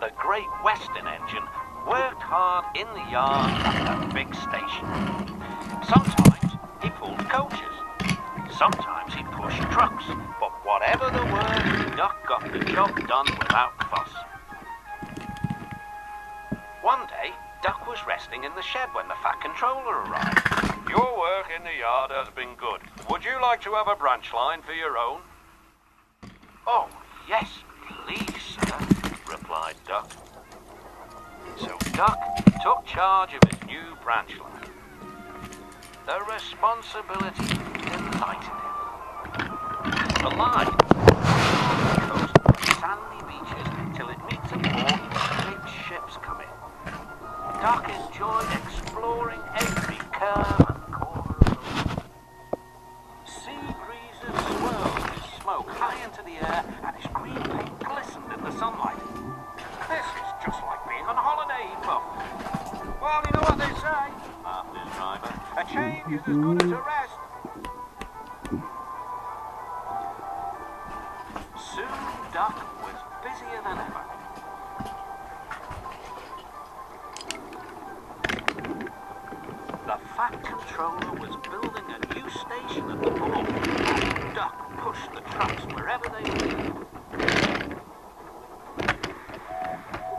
the Great Western engine worked hard in the yard at the big station. Sometimes he pulled coaches. Sometimes he pushed trucks. But whatever the word, Duck got the job done without fuss. One day, Duck was resting in the shed when the Fat Controller arrived. Your work in the yard has been good. Would you like to have a branch line for your own? Oh, yes, please, sir, replied Duck. So Duck took charge of his new branch line. The responsibility delighted him. The line goes from sandy beaches till it meets a port where big ships come in. Duck enjoyed exploring every curve and corner of the road. Sea breezes swirled his smoke high into the air, and his green paint glistened in the sunlight. This is just like being on holiday, he puffed. Well, you know what they say, laughed his driver. A change is as good as a rest. Soon Duck was busier than ever. The Fat Controller was building a new station at the port, and Duck pushed the trucks wherever they needed.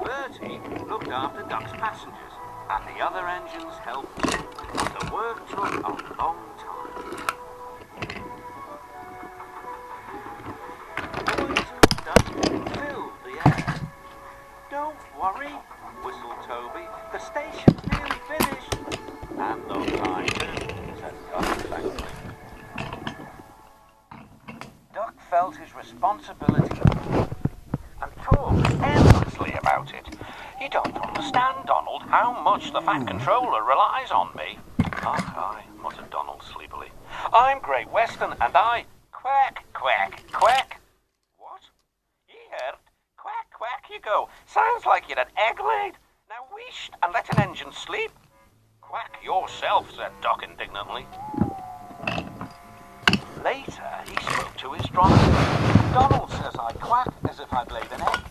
Bertie looked after Duck's passengers, and the other engines helped too, but the work took a long time. Noise and dust filled the air. Don't worry, whistled Toby, the station's nearly finished. And no time too, said Duck thankfully. Duck felt his responsibility and talked endlessly about it. You don't understand, Donald, how much the Fat Controller relies on me. Aye, muttered Donald sleepily. I'm Great Western, and I... Quack, quack, quack. What? Ye heard? Quack, quack you go. Sounds like you'd an egg laid. Now wheesht and let an engine sleep. Quack yourself, said Duck indignantly. Later, he spoke to his driver. Donald says I quack as if I'd laid an egg.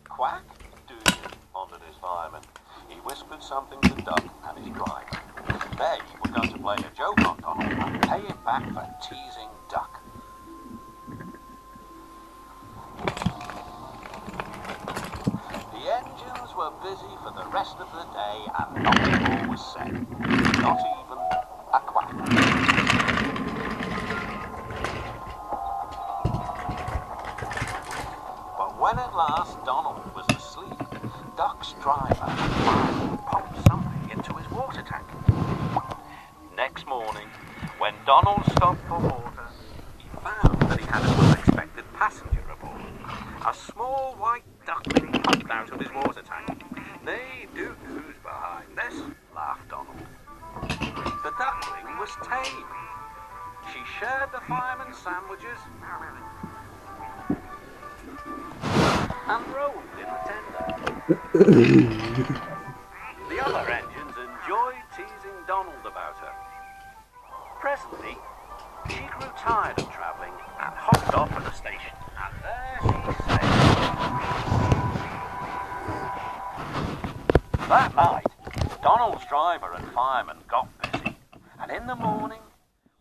Quack? Do you? Pondered his fireman. He whispered something to Duck and his driver. They were going to play a joke on Donald and pay him back for teasing Duck. The engines were busy for the rest of the day and nothing more was said. Not even a quack. But when at last Donald was asleep, Duck's driver and fireman popped something into his water tank. Next morning, when Donald stopped for water, he found that he had an unexpected passenger aboard. A small white duckling popped out of his water tank. Nay, do who's behind this? Laughed Donald. The duckling was tame. She shared the fireman's sandwiches and rolled in the tender. The other engines enjoyed teasing Donald about her. Presently, she grew tired of travelling and hopped off at the station. And there she stayed. That night, Donald's driver and fireman got busy. And in the morning,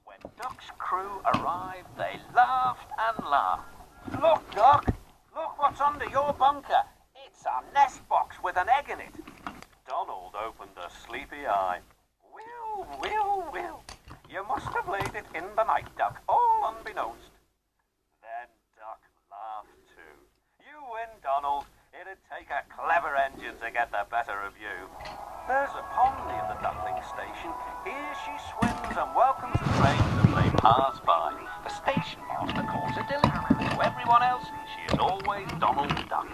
when Duck's crew arrived, they laughed and laughed. Look, Duck! Look what's under your bunker. It's a nest box with an egg in it. Donald opened a sleepy eye. Will. You must have laid it in the night, Duck, all unbeknownst. Then Duck laughed too. You win, Donald. It'd take a clever engine to get the better of you. There's a pond near the duckling station. Here she swims and welcomes the trains as they pass by. The station master calls her Dilly. To everyone else, she is always Donald Duck.